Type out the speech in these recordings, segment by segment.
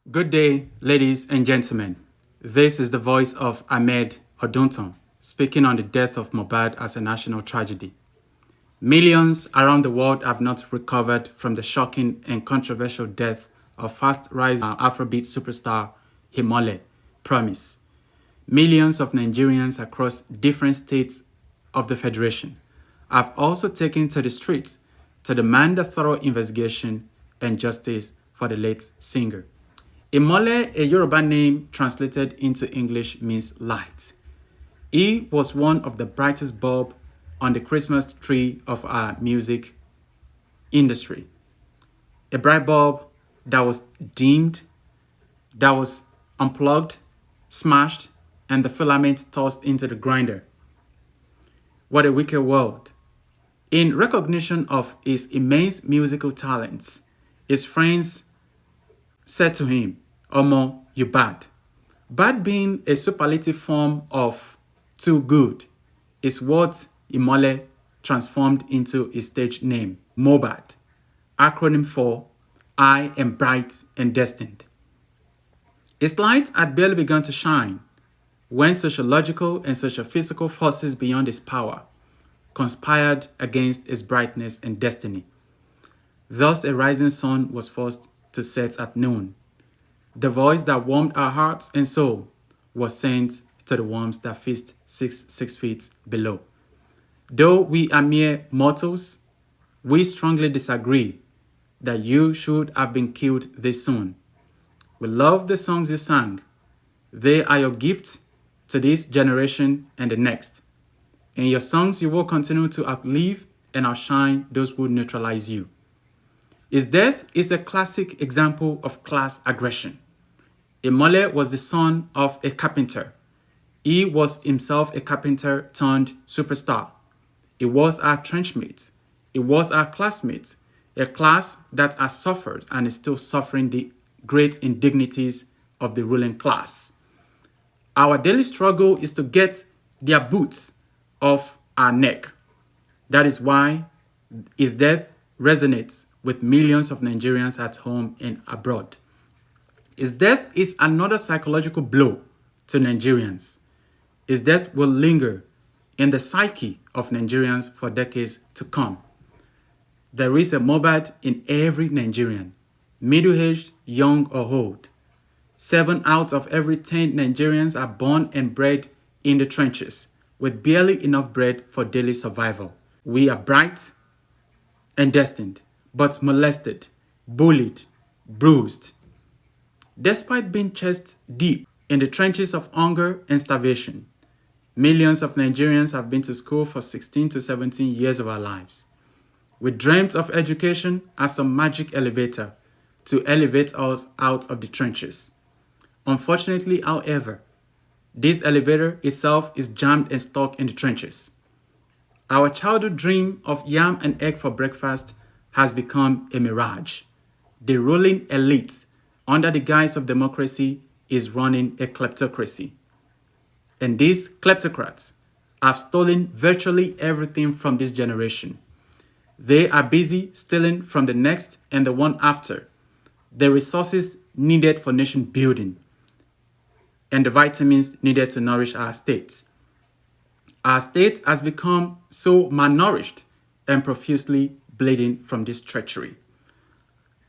Good day, ladies and gentlemen. This is the voice of Ahmed Odunton speaking on the death of Mohbad as a national tragedy. Millions around the world have not recovered from the shocking and controversial death of fast-rising Afrobeat superstar Himole Promise. Millions of Nigerians across different states of the Federation have also taken to the streets to demand a thorough investigation and justice for the late singer. Imole, a Yoruba name translated into English, means light. He was one of the brightest bulbs on the Christmas tree of our music industry. A bright bulb that was dimmed, that was unplugged, smashed, and the filament tossed into the grinder. What a wicked world. In recognition of his immense musical talents, his friends said to him, "Omo, you bad." Bad being a superlative form of too good is what Imole transformed into his stage name, Mohbad, acronym for I am bright and destined. His light had barely begun to shine when sociological and socio-physical forces beyond his power conspired against his brightness and destiny. Thus a rising sun was forced to set at noon. The voice that warmed our hearts and soul was sent to the worms that feast 6 feet below. Though we are mere mortals, we strongly disagree that you should have been killed this soon. We love the songs you sang. They are your gift to this generation and the next. In your songs, you will continue to outlive and outshine those who neutralize you. His death is a classic example of class aggression. Imole was the son of a carpenter. He was himself a carpenter turned superstar. He was our trenchmate. He was our classmate, a class that has suffered and is still suffering the great indignities of the ruling class. Our daily struggle is to get their boots off our neck. That is why his death resonates with millions of Nigerians at home and abroad. His death is another psychological blow to Nigerians. His death will linger in the psyche of Nigerians for decades to come. There is a Mohbad in every Nigerian, middle-aged, young or old. 7 out of every 10 Nigerians are born and bred in the trenches, with barely enough bread for daily survival. We are bright and destined, but molested, bullied, bruised. Despite being chest deep in the trenches of hunger and starvation, millions of Nigerians have been to school for 16 to 17 years of our lives. We dreamt of education as a magic elevator to elevate us out of the trenches. Unfortunately, however, this elevator itself is jammed and stuck in the trenches. Our childhood dream of yam and egg for breakfast has become a mirage. The ruling elite, under the guise of democracy, is running a kleptocracy. And these kleptocrats have stolen virtually everything from this generation. They are busy stealing from the next and the one after the resources needed for nation building and the vitamins needed to nourish our states. Our state has become so malnourished and profusely bleeding from this treachery.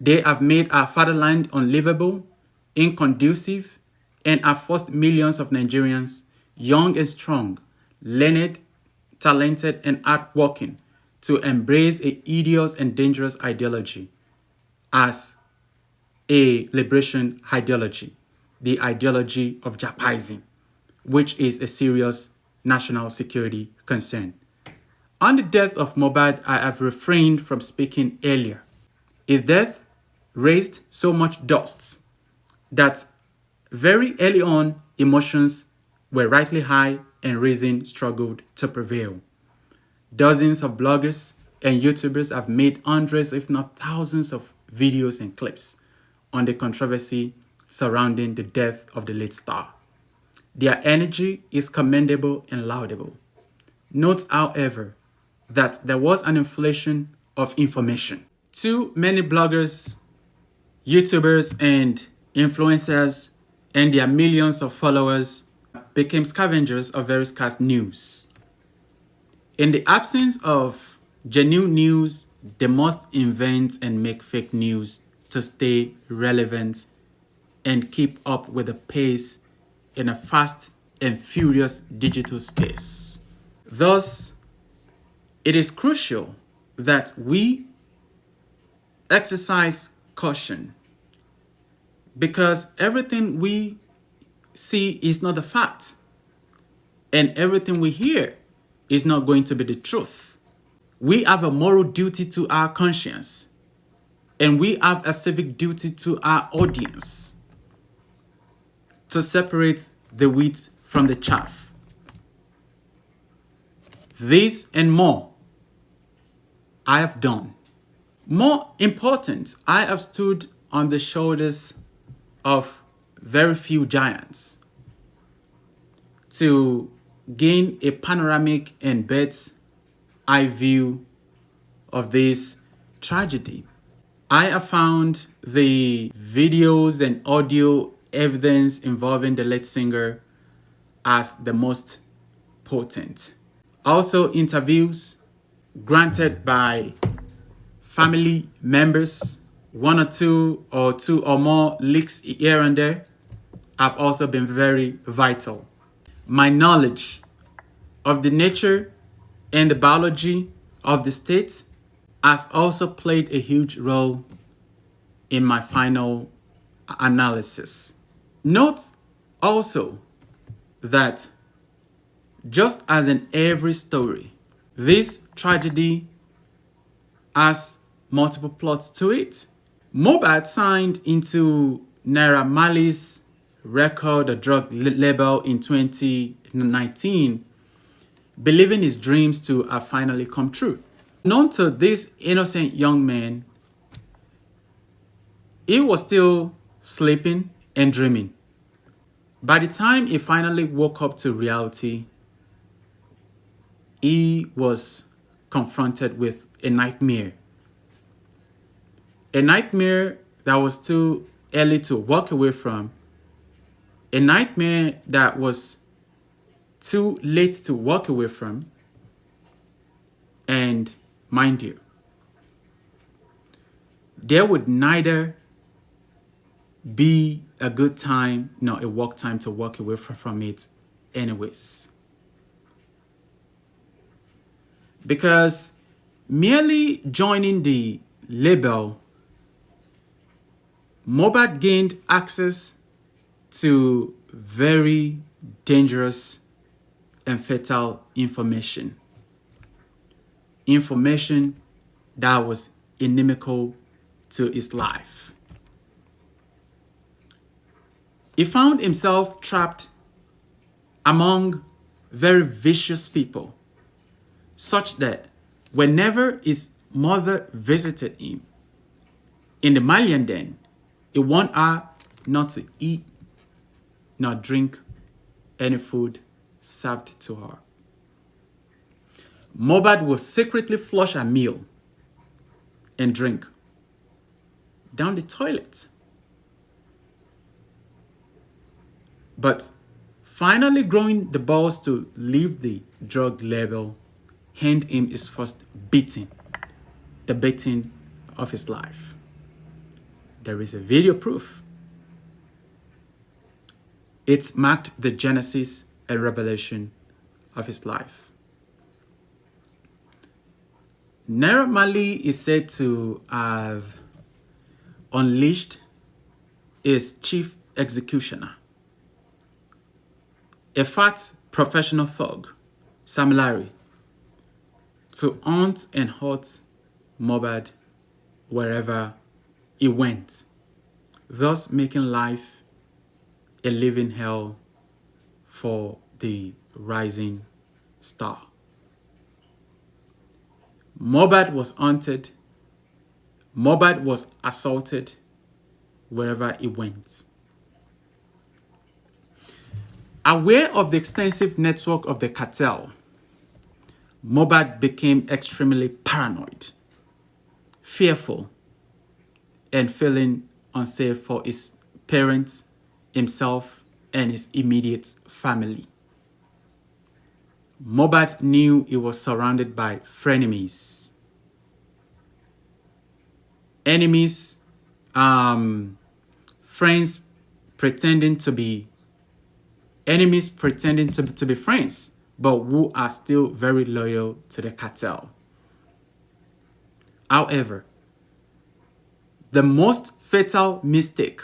They have made our fatherland unlivable, inconducive, and have forced millions of Nigerians, young and strong, learned, talented, and hardworking, to embrace a hideous and dangerous ideology as a liberation ideology, the ideology of Japaism, which is a serious national security concern. On the death of Mohbad, I have refrained from speaking earlier. His death raised so much dust that very early on, emotions were rightly high and reason struggled to prevail. Dozens of bloggers and YouTubers have made hundreds, if not thousands, of videos and clips on the controversy surrounding the death of the late star. Their energy is commendable and laudable. Note, however, that there was an inflation of information. Too many bloggers, YouTubers, and influencers, and their millions of followers became scavengers of very scarce news. In the absence of genuine news, they must invent and make fake news to stay relevant and keep up with the pace in a fast and furious digital space. Thus, it is crucial that we exercise caution, because everything we see is not the fact, and everything we hear is not going to be the truth. We have a moral duty to our conscience, and we have a civic duty to our audience to separate the wheat from the chaff. This and more I have done. More important, I have stood on the shoulders of very few giants to gain a panoramic and bird's eye view of this tragedy. I have found the videos and audio evidence involving the lead singer as the most potent. Also, interviews granted by family members, one or two or more leaks here and there, have also been very vital. My knowledge of the nature and the biology of the state has also played a huge role in my final analysis. Note also that just as in every story, this tragedy has multiple plots to it. Mohbad signed into Naira Marley's record, a drug label, in 2019, believing his dreams to have finally come true. Known to this innocent young man, he was still sleeping and dreaming. By the time he finally woke up to reality, he was confronted with a nightmare. A nightmare that was too early to walk away from. A nightmare that was too late to walk away from. And mind you, there would neither be a good time nor a work time to walk away from it anyways. Because merely joining the label, Mohbad gained access to very dangerous and fatal information. Information that was inimical to his life. He found himself trapped among very vicious people, such that whenever his mother visited him in the Malian den, he warned her not to eat nor drink any food served to her. Mohbad would secretly flush her meal and drink down the toilet. But finally growing the balls to leave the drug label handed him his first beating, the beating of his life. There is a video proof. It marked the genesis and revelation of his life. Naira Marley is said to have unleashed his chief executioner, a fat professional thug, Sam Larry, to hunt and hurt Mohbad wherever he went, thus making life a living hell for the rising star. Mohbad was hunted. Mohbad was assaulted wherever he went. Aware of the extensive network of the cartel, Mohbad became extremely paranoid, fearful, and feeling unsafe for his parents, himself, and his immediate family. Mohbad knew he was surrounded by frenemies. Enemies, friends pretending to be enemies pretending to be friends, but who are still very loyal to the cartel. However, the most fatal mistake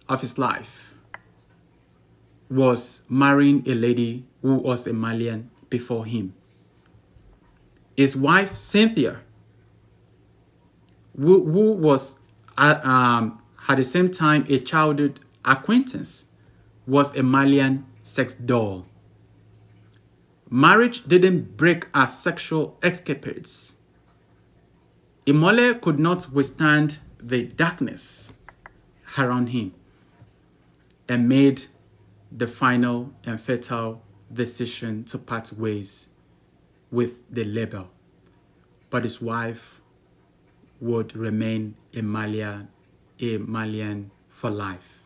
of his life was marrying a lady who was a Malian before him. His wife, Cynthia, who was at the same time a childhood acquaintance, was a Malian sex doll. Marriage didn't break her sexual escapades. Imole could not withstand the darkness around him and made the final and fatal decision to part ways with the label. But his wife would remain a Malian for life.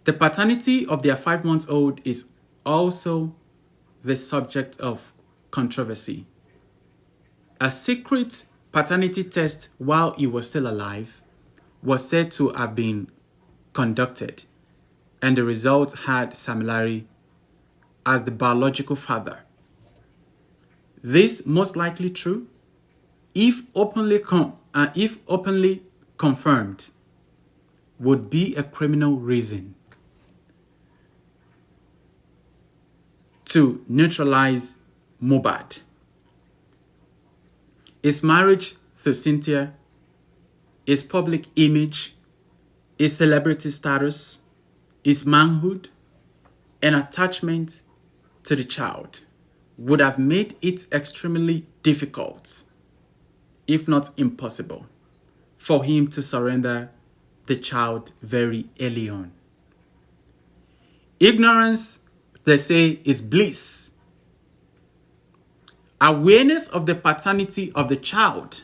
The paternity of their 5-month-old is also the subject of controversy. A secret paternity test while he was still alive was said to have been conducted, and the results had similarity as the biological father. This most likely true if openly confirmed would be a criminal reason to neutralize Mohbad. His marriage to Cynthia, his public image, his celebrity status, his manhood, and attachment to the child would have made it extremely difficult, if not impossible, for him to surrender the child very early on. Ignorance, they say, is bliss. Awareness of the paternity of the child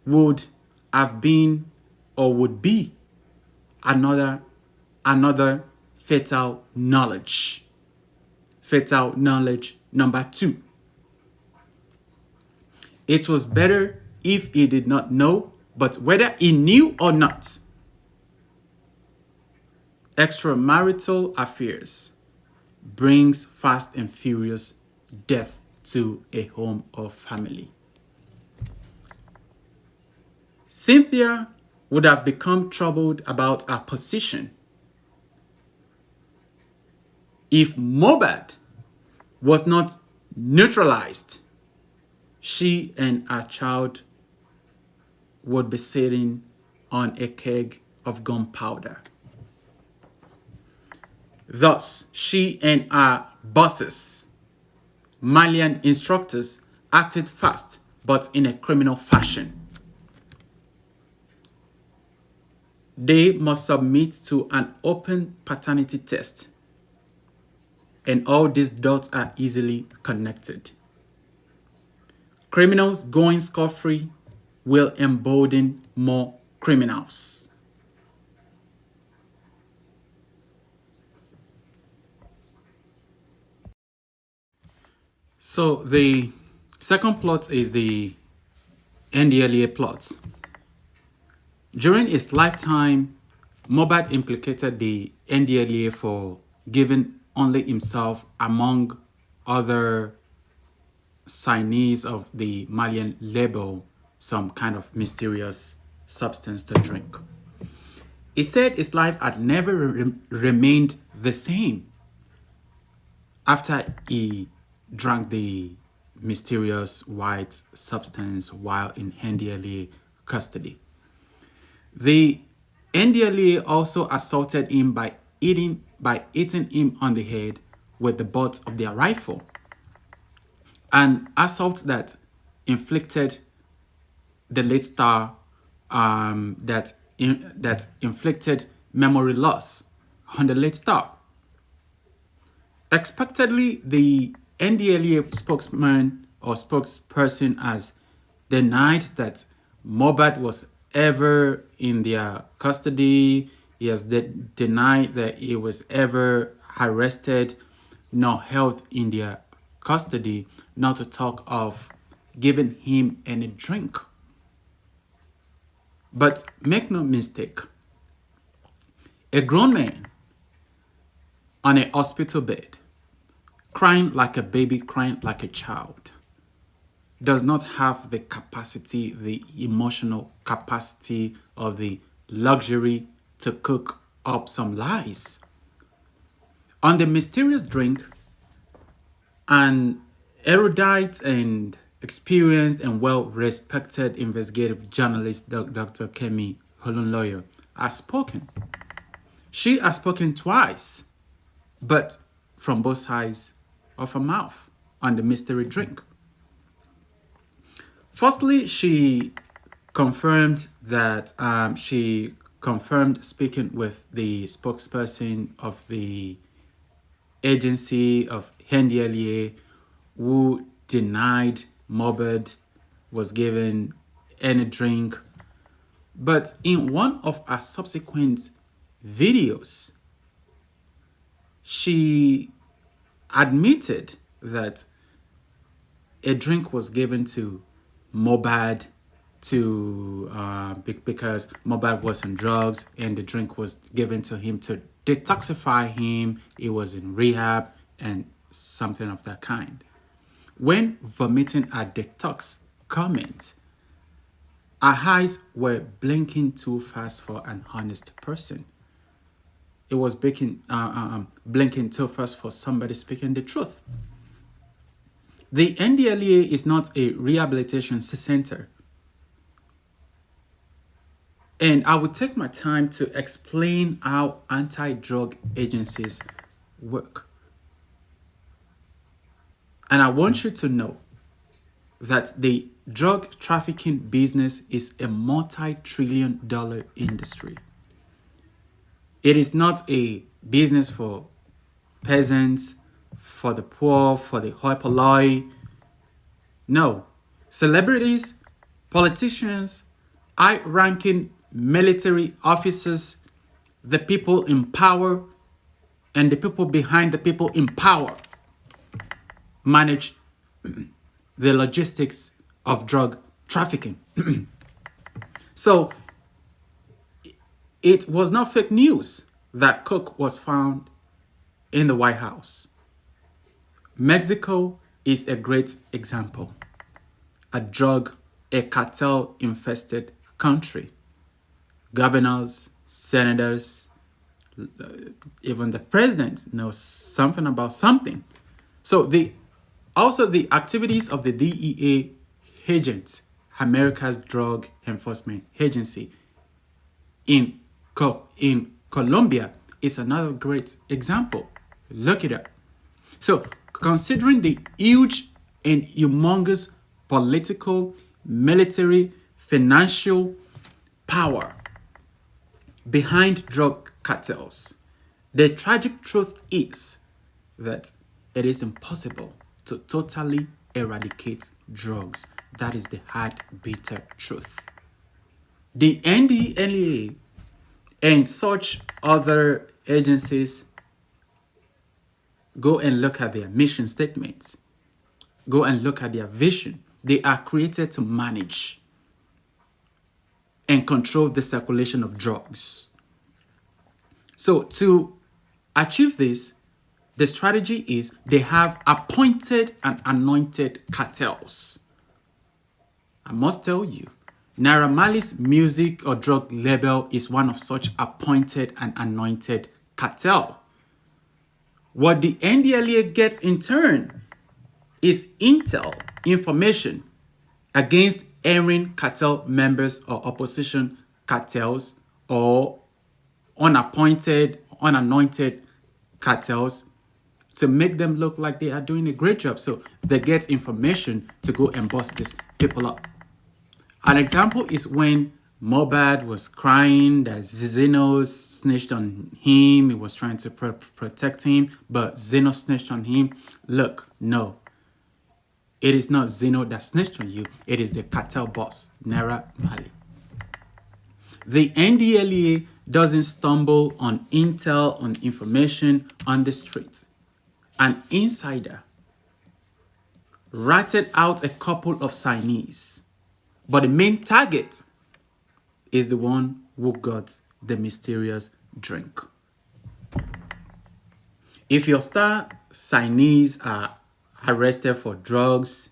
would have been or would be another fatal knowledge. Fatal knowledge number 2. It was better if he did not know, but whether he knew or not, extramarital affairs brings fast and furious death to a home or family. Cynthia would have become troubled about her position if Mohbad was not neutralized. She and her child would be sitting on a keg of gunpowder. Thus, she and her bosses, Malian instructors, acted fast, but in a criminal fashion. They must submit to an open paternity test, and all these dots are easily connected. Criminals going scot-free will embolden more criminals. So the second plot is the NDLEA plot. During his lifetime, Mohbad implicated the NDLEA for giving only himself, among other signees of the Malian label, some kind of mysterious substance to drink. He said his life had never remained the same after he drank the mysterious white substance while in NDLEA custody. The NDLEA also assaulted him by hitting him on the head with the butt of their rifle, an assault that inflicted the late star that inflicted memory loss on the late star. Expectedly, the NDLEA spokesman or spokesperson has denied that Mohbad was ever in their custody. He has denied that he was ever arrested nor held in their custody, not to talk of giving him any drink. But make no mistake, a grown man on a hospital bed, crying like a baby, crying like a child, does not have the capacity, the emotional capacity, or the luxury to cook up some lies. On the mysterious drink, an erudite and experienced and well-respected investigative journalist, Dr. Kemi Olunloyo, has spoken. She has spoken twice, but from both sides of her mouth on the mystery drink. Firstly, she confirmed that she confirmed speaking with the spokesperson of the agency of NDLEA, who denied Mohbad was given any drink. But in one of her subsequent videos, she admitted that a drink was given to Mohbad because Mohbad was on drugs, and the drink was given to him to detoxify him. He was in rehab and something of that kind. When vomiting a detox comment, her eyes were blinking too fast for an honest person. It was blinking too fast for somebody speaking the truth. The NDLEA is not a rehabilitation center. And I will take my time to explain how anti-drug agencies work. And I want you to know that the drug trafficking business is a multi-trillion-dollar industry. It is not a business for peasants, for the poor, for the hoi polloi. No. Celebrities, politicians, high-ranking military officers, the people in power, and the people behind the people in power manage the logistics of drug trafficking. So it was not fake news that coke was found in the White House. Mexico is a great example. A cartel-infested country. Governors, senators, even the president knows something about something. So also the activities of the DEA agents, America's Drug Enforcement Agency, in Colombia is another great example. Look it up. So considering the huge and humongous political, military, financial power behind drug cartels, the tragic truth is that it is impossible to totally eradicate drugs. That is the hard, bitter truth. The NDLEA and such other agencies, go and look at their mission statements. Go and look at their vision. They are created to manage and control the circulation of drugs. So to achieve this, the strategy is they have appointed and anointed cartels. I must tell you, Naira Marley's music or drug label is one of such appointed and anointed cartel. What the NDLEA gets in turn is intel, information against erring cartel members or opposition cartels or unappointed, unanointed cartels to make them look like they are doing a great job. So they get information to go and bust these people up. An example is when Mohbad was crying that Zeno snitched on him. He was trying to protect him, but Zeno snitched on him. Look, no. It is not Zeno that snitched on you. It is the cartel boss, Naira Marley. The NDLEA doesn't stumble on intel, on information on the streets. An insider ratted out a couple of signees, but the main target is the one who got the mysterious drink. If your star signees are arrested for drugs,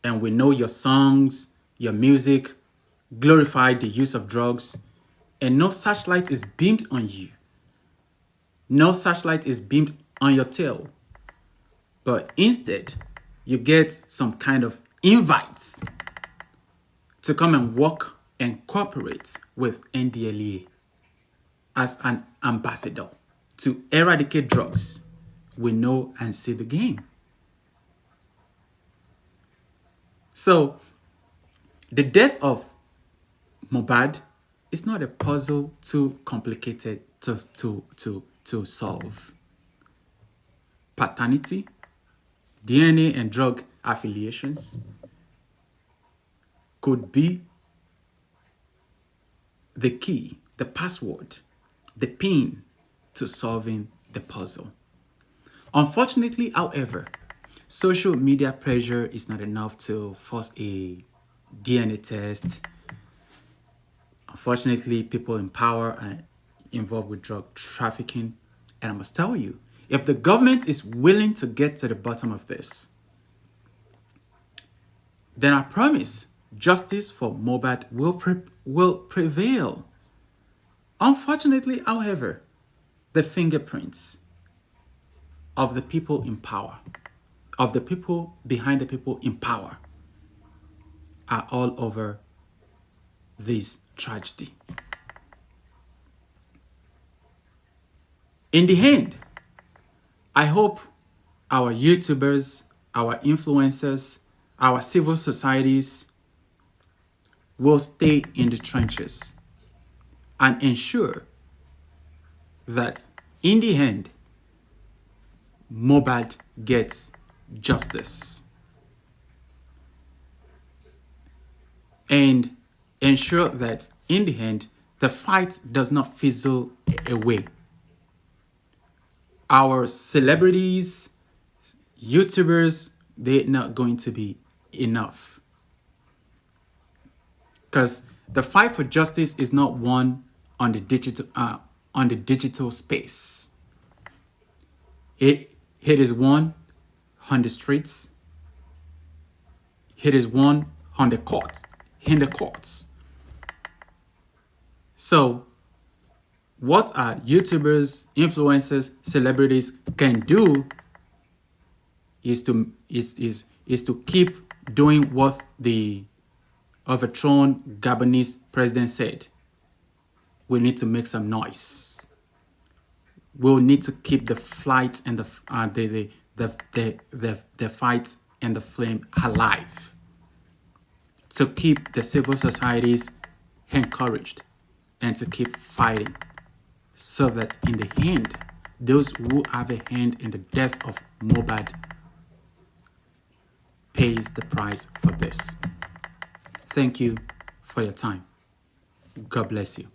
and we know your songs, your music glorify the use of drugs, and no searchlight is beamed on you, no searchlight is beamed on your tail, but instead you get some kind of invites to come and work and cooperate with NDLEA as an ambassador to eradicate drugs, we know and see the game. So the death of Mohbad is not a puzzle too complicated to solve. Paternity, DNA and drug affiliations could be the key, the password, the pin to solving the puzzle. Unfortunately, however, social media pressure is not enough to force a DNA test. Unfortunately, people in power are involved with drug trafficking. And I must tell you, if the government is willing to get to the bottom of this, then I promise justice for Mohbad will prevail. Unfortunately, however, the fingerprints of the people in power, of the people behind the people in power, are all over this tragedy. In the end, I hope our YouTubers, our influencers, our civil societies will stay in the trenches and ensure that in the end, Mohbad gets justice. And ensure that in the end, the fight does not fizzle away. Our celebrities, YouTubers, they're not going to be enough. Because the fight for justice is not won on the digital space. It is won on the streets. It is won on the courts, in the courts. So what our YouTubers, influencers, celebrities can do is to keep doing what the overthrown Gabonese president said. We need to make some noise. We'll need to keep the fight and the fight and the flame alive. To keep the civil societies encouraged and to keep fighting, so that in the end, those who have a hand in the death of Mohbad pays the price for this. Thank you for your time. God bless you.